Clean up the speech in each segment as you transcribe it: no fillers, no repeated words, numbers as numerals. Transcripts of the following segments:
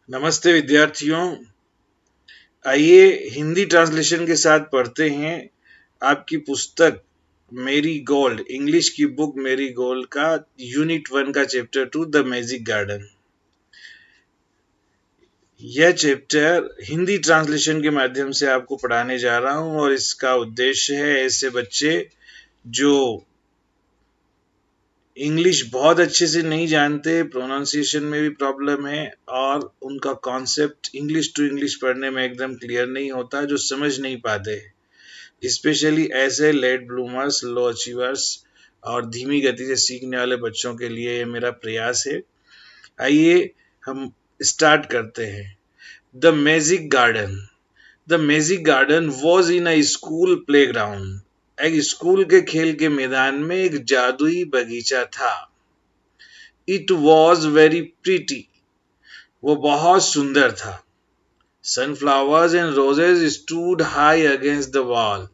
नमस्ते विद्यार्थियों। आइए हिंदी ट्रांसलेशन के साथ पढ़ते हैं आपकी पुस्तक मेरी गोल्ड, इंग्लिश की बुक मेरी गोल्ड का यूनिट 1 का चैप्टर 2 द मैजिक गार्डन। यह चैप्टर हिंदी ट्रांसलेशन के माध्यम से आपको पढ़ाने जा रहा हूं और इसका उद्देश्य है ऐसे बच्चे जो इंग्लिश बहुत अच्छे से नहीं जानते, प्रोनाउंसिएशन में भी प्रॉब्लम है और उनका कॉन्सेप्ट इंग्लिश टू इंग्लिश पढ़ने में एकदम क्लियर नहीं होता, जो समझ नहीं पाते, स्पेशली ऐसे लेट ब्लूमर्स, लो अचीवर्स और धीमी गति से सीखने वाले बच्चों के लिए ये मेरा प्रयास है। आइए हम स्टार्ट करते हैं। The magic garden. The magic garden was in a school playground. एक स्कूल के खेल के मैदान में एक जादुई बगीचा था। It was very pretty. वो बहुत सुंदर था। Sunflowers and roses stood high against the wall.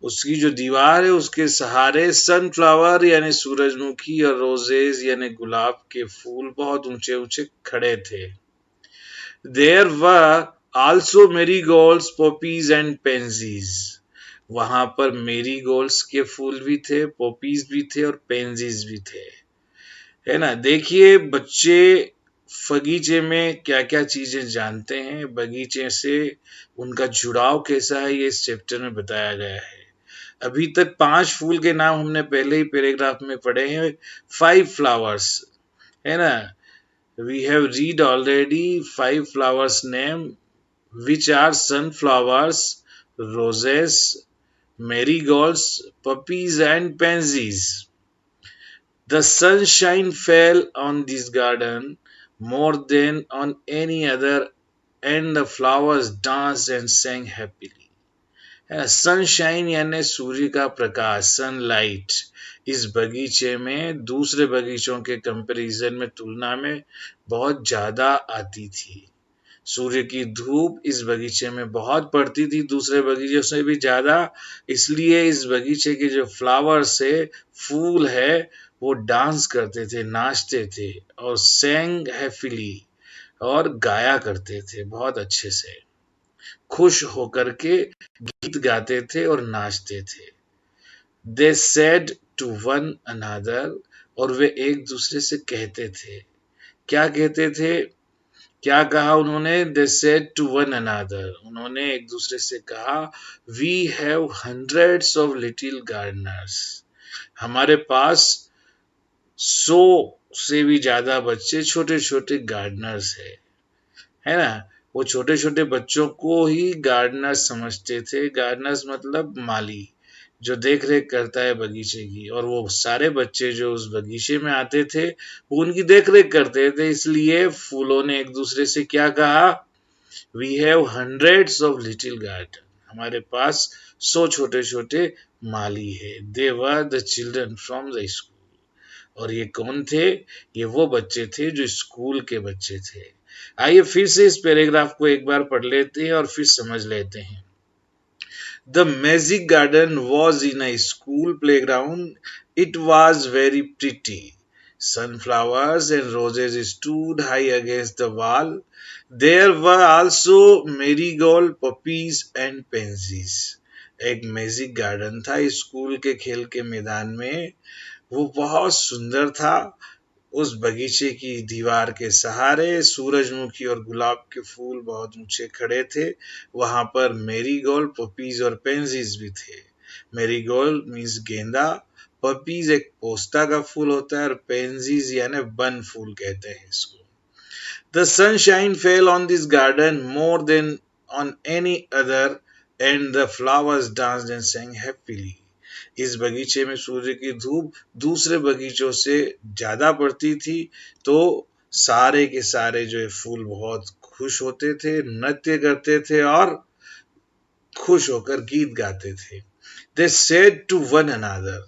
उसकी जो दीवार है उसके सहारे सनफ्लावर यानी सूरजमुखी और रोजेज यानी गुलाब के फूल बहुत ऊंचे ऊंचे खड़े थे। There were also marigolds, poppies and pansies. वहां पर मेरीगोल्ड्स के फूल भी थे, पॉपीज भी थे और पेंजीज भी थे, है ना। देखिए बच्चे बगीचे में क्या क्या चीजें जानते हैं, बगीचे से उनका जुड़ाव कैसा है, ये इस चैप्टर में बताया गया है। अभी तक 5 फूल के नाम हमने पहले ही पैराग्राफ में पढ़े हैं। 5 फ्लावर्स, है ना। We have read already 5 flowers name which are sunflowers, roses, marigolds, poppies and pansies. The sunshine fell on this garden more than on any other, and the flowers danced and sang happily. Sunshine यानी सूर्य का प्रकाश, sunlight, इस बगीचे में दूसरे बगीचों के comparison में, तुलना में बहुत ज्यादा आती थी। सूर्य की धूप इस बगीचे में बहुत पड़ती थी, दूसरे बगीचों से भी ज्यादा। इसलिए इस बगीचे के जो फ्लावर्स है, फूल है, वो डांस करते थे, नाचते थे और सेंग हैप्पीली, और गाया करते थे बहुत अच्छे से, खुश होकर के गीत गाते थे और नाचते थे। They said to one another, और वे एक दूसरे से कहते थे। क्या कहते थे, क्या कहा उन्होंने? They said to one another, उन्होंने एक दूसरे से कहा, we have hundreds of little gardeners. हमारे पास 100 से भी ज्यादा बच्चे, छोटे छोटे गार्डनर्स है ना। वो छोटे छोटे बच्चों को ही गार्डनर्स समझते थे। गार्डनर्स मतलब माली, जो देख रेख करता है बगीचे की, और वो सारे बच्चे जो उस बगीचे में आते थे वो उनकी देख रेख करते थे। इसलिए फूलों ने एक दूसरे से क्या कहा, we have hundreds of little garden, हमारे पास 100 छोटे छोटे माली है। They were the children from the school, और ये कौन थे? ये वो बच्चे थे जो स्कूल के बच्चे थे। आइए फिर से इस पैराग्राफ को एक बार पढ़ लेते हैं और फिर समझ लेते हैं। The magic garden was in a school playground. It was very pretty. Sunflowers and roses stood high against the wall. There were also marigold, poppies and pansies. एक मैजिक गार्डन था स्कूल के खेल के मैदान में। वो बहुत सुंदर था। उस बगीचे की दीवार के सहारे सूरजमुखी और गुलाब के फूल बहुत ऊंचे खड़े थे। वहां पर मेरीगोल्ड, पपीज और पेंजीज भी थे। मेरीगोल्ड मीन्स गेंदा, पपीज एक पोस्ता का फूल होता है, और पेंजीज यानी बन फूल कहते हैं इसको। The sunshine fell on this garden more than on any other, and the flowers danced and sang happily. इस बगीचे में सूर्य की धूप दूसरे बगीचों से ज्यादा पड़ती थी, तो सारे के सारे जो है फूल बहुत खुश होते थे, नृत्य करते थे और खुश होकर गीत गाते थे। They said to one another,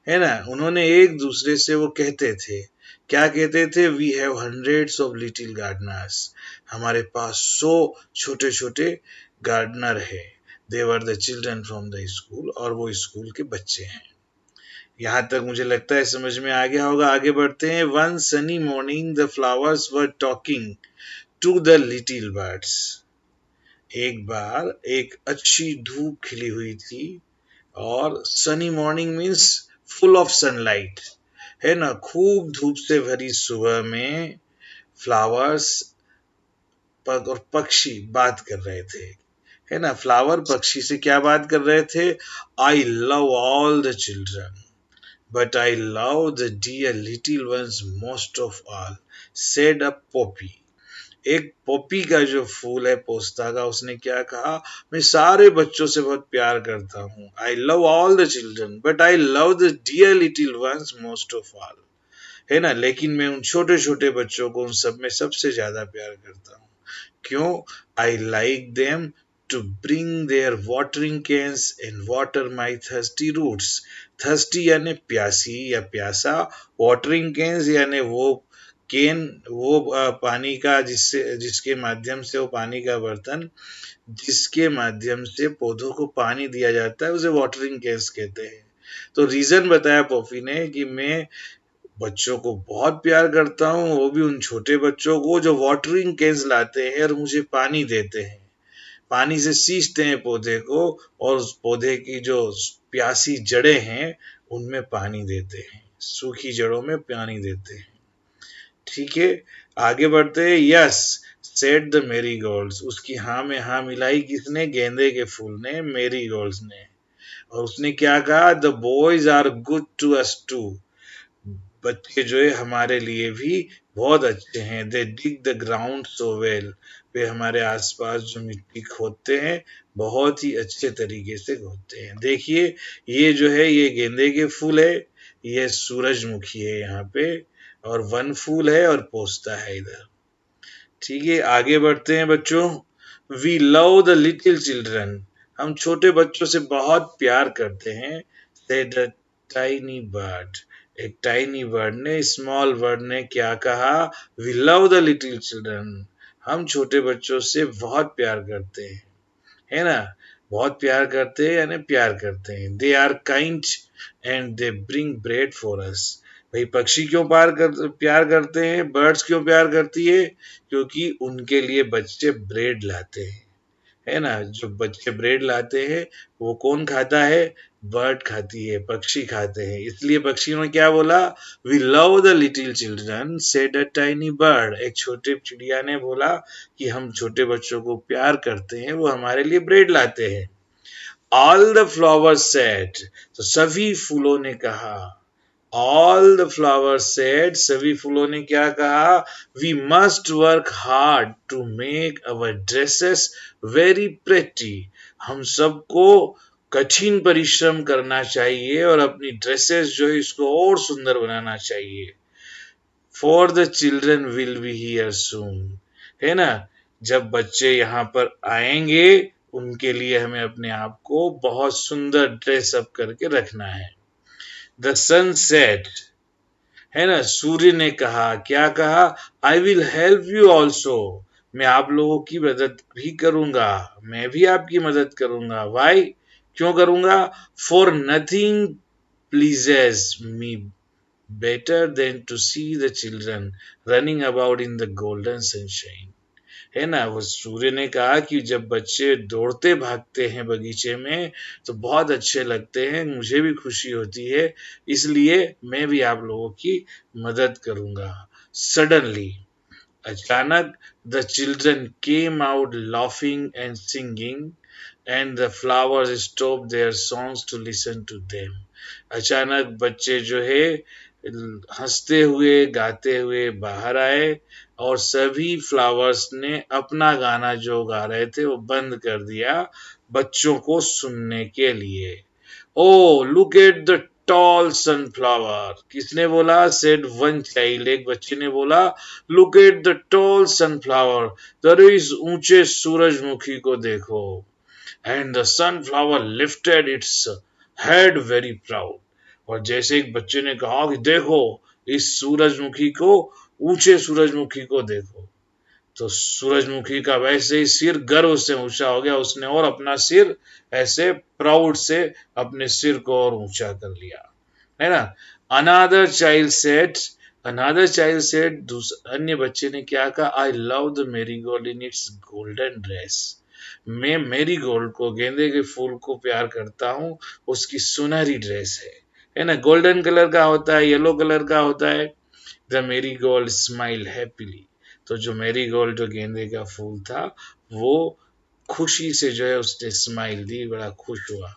है ना, उन्होंने एक दूसरे से वो कहते थे। क्या कहते थे? We have hundreds of little gardeners, हमारे पास 100 छोटे छोटे गार्डनर है। They were the children from the school, और वो स्कूल के बच्चे हैं। यहाँ तक मुझे लगता है समझ में आ गया होगा। आगे बढ़ते हैं। One sunny morning the flowers were talking to the little birds. एक बार एक अच्छी धूप खिली हुई थी और sunny morning means full of sunlight, है ना, खूब धूप से भरी सुबह में फ्लावर्स पग और पक्षी बात कर रहे थे, है ना। फ्लावर पक्षी से क्या बात कर रहे थे? I love all the children but I love the dear little ones most of all, said a poppy. एक पॉपी का जो फूल है पोस्ता का, उसने क्या कहा? मैं सारे बच्चों से बहुत प्यार करता हूँ, I love all the children but I love the dear little ones most of all, है ना, लेकिन मैं उन छोटे छोटे बच्चों को उन सब में सबसे ज्यादा प्यार करता हूँ। क्यों? I like them to bring their watering cans and water my thirsty roots. Thirsty यानी प्यासी या प्यासा, वाटरिंग कैन्स यानी वो केन, वो पानी का जिसके माध्यम से, वो पानी का बर्तन जिसके माध्यम से पौधों को पानी दिया जाता है, उसे वाटरिंग कैन्स कहते हैं। तो रीजन बताया पॉपी ने कि मैं बच्चों को बहुत प्यार करता हूँ, वो भी उन छोटे बच्चों को जो वाटरिंग कैन्स लाते हैं और मुझे पानी देते हैं, पानी से सींचते हैं पौधे को, और उस पौधे की जो प्यासी जड़ें हैं उनमें पानी देते हैं, सूखी जड़ों में पानी देते हैं। ठीक है, आगे बढ़ते हैं। यस सेड द मेरीगोल्ड्स, उसकी हाँ में हाँ मिलाई किसने? गेंदे के फूल ने, मेरीगोल्ड्स ने। और उसने क्या कहा? The boys are good to us too, बच्चे जो है हमारे लिए भी बहुत अच्छे हैं। They dig the ground so well, वे हमारे आसपास जो मिट्टी खोदते हैं बहुत ही अच्छे तरीके से खोदते हैं। देखिए ये जो है ये गेंदे के फूल है, ये सूरजमुखी है यहाँ पे, और वन फूल है और पोस्ता है इधर। ठीक है, आगे बढ़ते हैं बच्चों। We love the little children, हम छोटे बच्चों से बहुत प्यार करते हैं। सेड अ टाइनी बर्ड, एक टाइनी बर्ड ने, स्मॉल बर्ड ने क्या कहा? We love the little children, हम छोटे बच्चों से बहुत प्यार करते हैं, है ना। बहुत प्यार करते हैं यानी प्यार करते हैं। They are kind and they bring bread for us. भाई पक्षी क्यों प्यार करते हैं? बर्ड्स क्यों प्यार करती है? क्योंकि उनके लिए बच्चे ब्रेड लाते हैं, है ना। जो बच्चे ब्रेड लाते हैं वो कौन खाता है? बर्ड खाती है, पक्षी खाते हैं। इसलिए पक्षियों ने क्या बोला? We love the little children said a tiny bird, एक छोटे चिड़िया ने बोला कि हम छोटे बच्चों को प्यार करते हैं, वो हमारे लिए ब्रेड लाते हैं। ऑल द फ्लावर्स सेड, तो सभी फूलों ने कहा। ऑल द फ्लावर्स सेड, सभी फूलों ने क्या कहा? We must work hard to make our dresses very pretty, हम सबको कठिन परिश्रम करना चाहिए और अपनी ड्रेसेस जो है इसको और सुंदर बनाना चाहिए। For the children will be here soon, है ना, जब बच्चे यहाँ पर आएंगे उनके लिए हमें अपने आप को बहुत सुंदर ड्रेस अप करके रखना है। द सन सेड, है ना, सूर्य ने कहा, क्या कहा? I will help you also, मैं आप लोगों की मदद भी करूंगा, मैं भी आपकी मदद करूंगा। वाई, क्यों करूंगा? For nothing pleases me better than to see the children running about in the golden sunshine, है ना। वो सूर्य ने कहा कि जब बच्चे दौड़ते भागते हैं बगीचे में तो बहुत अच्छे लगते हैं, मुझे भी खुशी होती है, इसलिए मैं भी आप लोगों की मदद करूंगा। सडनली, अचानक, the children came out laughing and singing and the flowers stop their songs to listen to them. अचानक बच्चे जो है हंसते हुए गाते हुए बाहर आए और सभी फ्लावर्स ने अपना गाना जो गा रहे थे वो बंद कर दिया बच्चों को सुनने के लिए। Oh look at the tall sunflower, किसने बोला? सेड वन चाइल्ड, एक बच्चे ने बोला look at the tall sunflower, जरा इस ऊंचे सूरजमुखी को देखो। And the sunflower lifted its head very proud, और जैसे एक बच्चे ने कहा कि देखो इस सूरजमुखी को, ऊंचे सूरजमुखी को देखो, तो सूरजमुखी का वैसे ही सिर गर्व से ऊंचा हो गया, उसने और अपना सिर ऐसे प्राउड से अपने सिर को और ऊंचा कर लिया, है ना। Another child said another child said, अन्य बच्चे ने क्या कहा, आई लव द मेरी gold in its golden dress. मैं मेरी गोल्ड को, गेंदे के फूल को प्यार करता हूँ, उसकी सुनहरी ड्रेस है ना, गोल्डन कलर का होता है, येलो कलर का होता है। द मेरी गोल्ड स्माइल हैप्पीली, तो जो मेरी गोल्ड जो गेंदे का फूल था, वो खुशी से जो है उसने स्माइल दी, बड़ा खुश हुआ।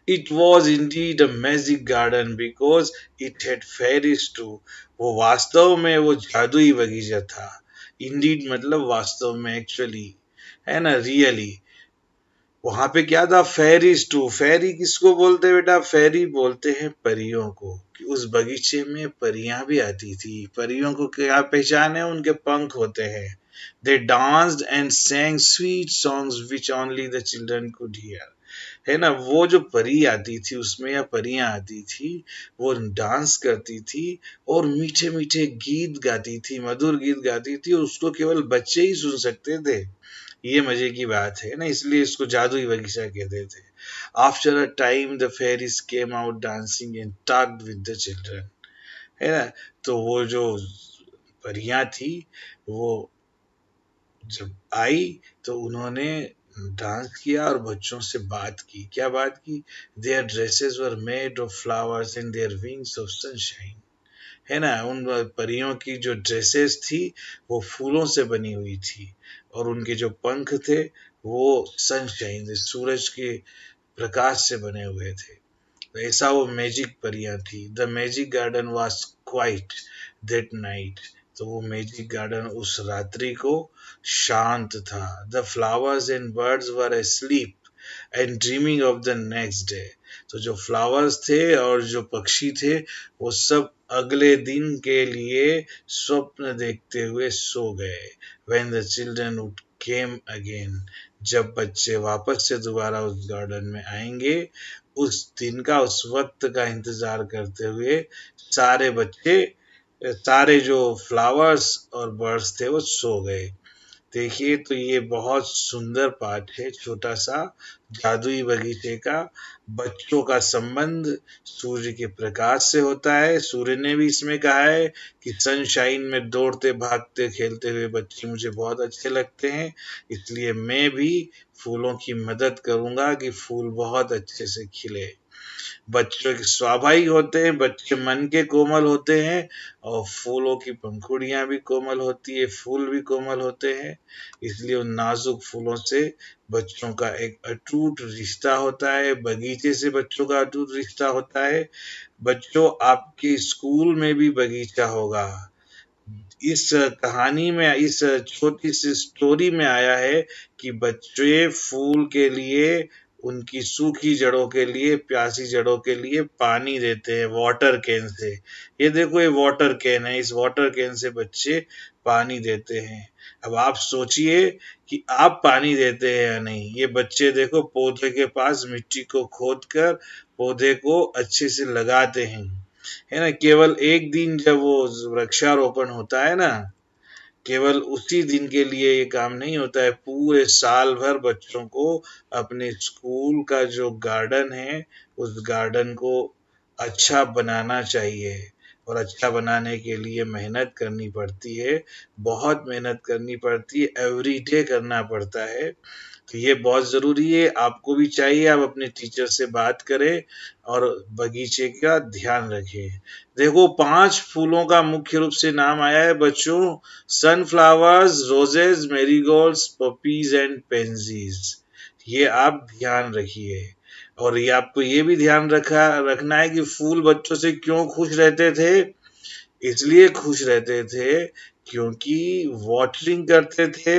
It was indeed a magic garden because it had fairies too. वो वास्तव में वो जादुई बगीचा था। Indeed मतलब वास्तव में, एक्चुअली, है ना, रियली। वहां पे क्या था, फेरीज टू। फेरी किसको बोलते हैं बेटा, फेरी बोलते हैं परियों को। कि उस बगीचे में परियां भी आती थी। परियों को क्या पहचान है, उनके पंख होते हैं। They danced and sang sweet songs which only the children could hear. है ना, वो जो परी आती थी उसमें, या परियां आती थी, वो डांस करती थी और मीठे मीठे गीत गाती थी, मधुर गीत गाती थी, और उसको केवल बच्चे ही सुन सकते थे। ये मजे की बात है ना, इसलिए इसको जादुई बगीचा कहते थे। After a time the fairies came out dancing and talked with the children. है ना, तो वो जो परियां थी, वो जब आई तो उन्होंने डांस किया और बच्चों से बात की। क्या बात की, their dresses were made of flowers and their wings of sunshine. है ना, उन परियों की जो ड्रेसेस थी वो फूलों से बनी हुई थी, और उनके जो पंख थे वो सनशाइन, सूरज के प्रकाश से बने हुए थे। तो ऐसा वो मैजिक परियां थी। The magic garden was quite that night, तो वो मैजिक गार्डन उस रात्रि को शांत था। The flowers and birds were asleep and dreaming of the next day, तो जो फ्लावर्स थे और जो पक्षी थे, वो सब अगले दिन के लिए स्वप्न देखते हुए सो गए। When the children would came again, जब बच्चे वापस से दोबारा उस गार्डन में आएंगे, उस दिन का, उस वक्त का इंतजार करते हुए सारे बच्चे, सारे जो फ्लावर्स और बर्ड्स थे वो सो गए। देखिए, तो ये बहुत सुंदर पाठ है, छोटा सा, जादुई बगीचे का। बच्चों का संबंध सूर्य के प्रकाश से होता है। सूर्य ने भी इसमें कहा है कि सनशाइन में दौड़ते भागते खेलते हुए बच्चे मुझे बहुत अच्छे लगते हैं, इसलिए मैं भी फूलों की मदद करूंगा कि फूल बहुत अच्छे से खिले। बच्चों के स्वाभाविक होते हैं, बच्चे मन के कोमल होते हैं, और फूलों की पंखुड़ियां भी कोमल होती है, फूल भी कोमल होते हैं, इसलिए उन नाजुक फूलों से बच्चों का एक अटूट रिश्ता होता है। बगीचे से बच्चों का अटूट रिश्ता होता है। बच्चों, आपके स्कूल में भी बगीचा होगा। इस कहानी में, इस छोटी सी स्टोरी में आया है कि बच्चे फूल के लिए, उनकी सूखी जड़ों के लिए, प्यासी जड़ों के लिए पानी देते हैं वाटर कैन से। ये देखो, ये वाटर कैन है, इस वाटर कैन से बच्चे पानी देते हैं। अब आप सोचिए कि आप पानी देते हैं या नहीं। ये बच्चे देखो, पौधे के पास मिट्टी को खोदकर पौधे को अच्छे से लगाते हैं। है ना, केवल एक दिन जब वो वृक्षारोपण होता है ना, केवल उसी दिन के लिए ये काम नहीं होता है। पूरे साल भर बच्चों को अपने स्कूल का जो गार्डन है, उस गार्डन को अच्छा बनाना चाहिए, और अच्छा बनाने के लिए मेहनत करनी पड़ती है, बहुत मेहनत करनी पड़ती है, एवरी डे करना पड़ता है। तो ये बहुत ज़रूरी है, आपको भी चाहिए आप अपने टीचर से बात करें और बगीचे का ध्यान रखें। देखो, 5 फूलों का मुख्य रूप से नाम आया है बच्चों, sunflowers, roses, marigolds, poppies and pansies. ये आप ध्यान रखिए। और ये आपको ये भी ध्यान रखना है कि फूल बच्चों से क्यों खुश रहते थे। इसलिए खुश रहते थे क्योंकि वाटरिंग करते थे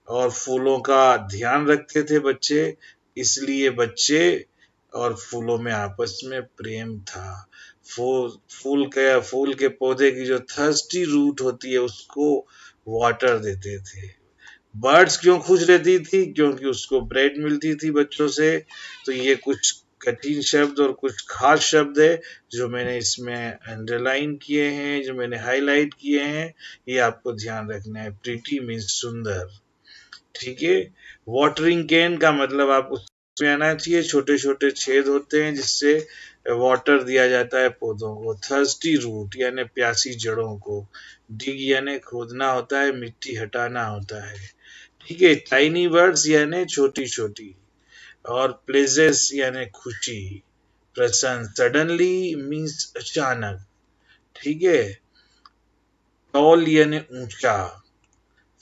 और फूलों का ध्यान रखते थे बच्चे, इसलिए बच्चे और फूलों में आपस में प्रेम था। फूल के पौधे की जो थर्स्टी रूट होती है उसको वाटर देते थे। बर्ड्स क्यों खुश रहती थी, क्योंकि उसको ब्रेड मिलती थी बच्चों से। तो ये कुछ कठिन शब्द और कुछ खास शब्द है जो मैंने इसमें अंडरलाइन किए हैं, जो मैंने हाईलाइट किए हैं, ये आपको ध्यान रखना है। प्रीटी मीन्स सुंदर, ठीक है। वाटरिंग कैन का मतलब आप उसमें आना चाहिए, छोटे छोटे छेद होते हैं जिससे वाटर दिया जाता है पौधों को। थर्स्टी रूट यानी प्यासी जड़ों को। डिग यानी खोदना होता है, मिट्टी हटाना होता है। ठीक है। टाइनी बर्ड्स यानी छोटी छोटी। और प्लेजेस यानी खुशी, प्रसन्न। सडनली मीन्स अचानक। ठीक है। टॉल यानी ऊंचा।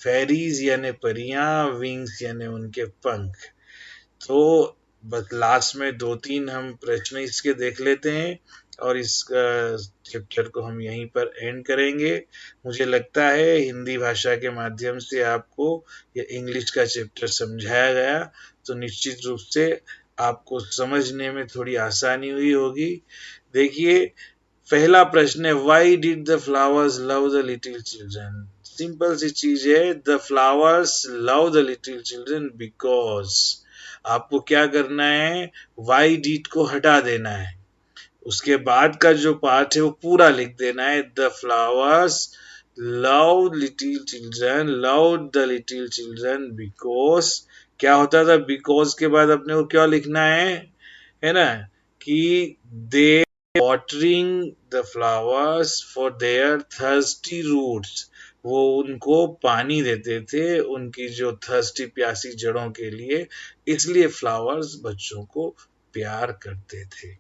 फेरीज यानी परियां, विंग्स यानी उनके पंख। तो बस लास्ट में दो तीन हम प्रश्न इसके देख लेते हैं और इस चैप्टर को हम यहीं पर एंड करेंगे। मुझे लगता है हिंदी भाषा के माध्यम से आपको ये इंग्लिश का चैप्टर समझाया गया, तो निश्चित रूप से आपको समझने में थोड़ी आसानी हुई होगी। देखिए, पहला प्रश्न है, why did the flowers love the little children. Simple सी चीज है, the flowers love the little children because. आपको क्या करना है, वाई डिड को हटा देना है, उसके बाद का जो पार्ट है वो पूरा लिख देना है। The flowers love little children, love the little children because. क्या होता था, बिकॉज के बाद अपने को क्या लिखना है ना, कि दे watering the flowers for their thirsty roots। वो उनको पानी देते थे उनकी जो थर्स्टी प्यासी जड़ों के लिए, इसलिए फ्लावर्स बच्चों को प्यार करते थे।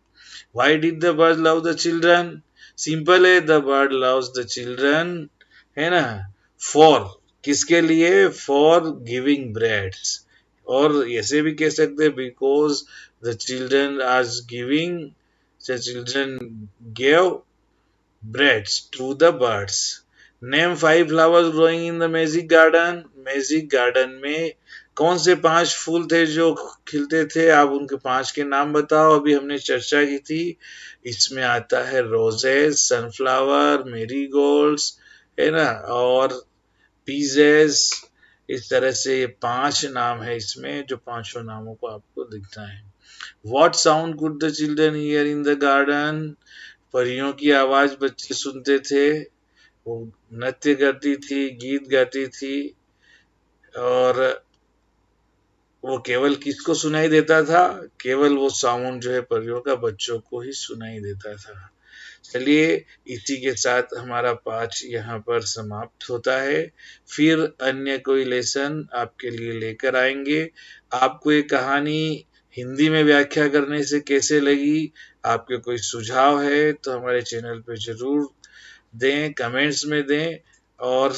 Why did the bird love the children? Simple है, the bird loves the children, है ना, for किसके लिए, for giving breads। और ऐसे भी कह सकते हैं, because the children are giving, the children gave breads to the birds। Name 5 flowers growing in the magic garden। Magic garden में कौन से 5 फूल थे जो खिलते थे, आप उनके 5 के नाम बताओ। अभी हमने चर्चा की थी, इसमें आता है रोजेस, सनफ्लावर, मेरीगोल्ड्स, है ना, और पीजेस। इस तरह से ये 5 नाम है इसमें, जो 5 नामों को आपको लिखना है। What sound could the children hear in the garden? परियों की आवाज बच्चे सुनते थे, वो नृत्य करती थी, गीत गाती थी, और वो केवल किसको सुनाई देता था, केवल वो साउंड जो है परियों का बच्चों को ही सुनाई देता था। चलिए, इसी के साथ हमारा पाठ यहाँ पर समाप्त होता है। फिर अन्य कोई लेसन आपके लिए लेकर आएंगे। आपको ये कहानी हिंदी में व्याख्या करने से कैसे लगी, आपके कोई सुझाव है तो हमारे चैनल पे जरूर दें, कमेंट्स में दें, और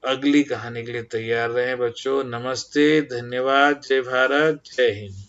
अगली कहानी के लिए तैयार रहें बच्चों। नमस्ते, धन्यवाद, जय भारत, जय हिंद।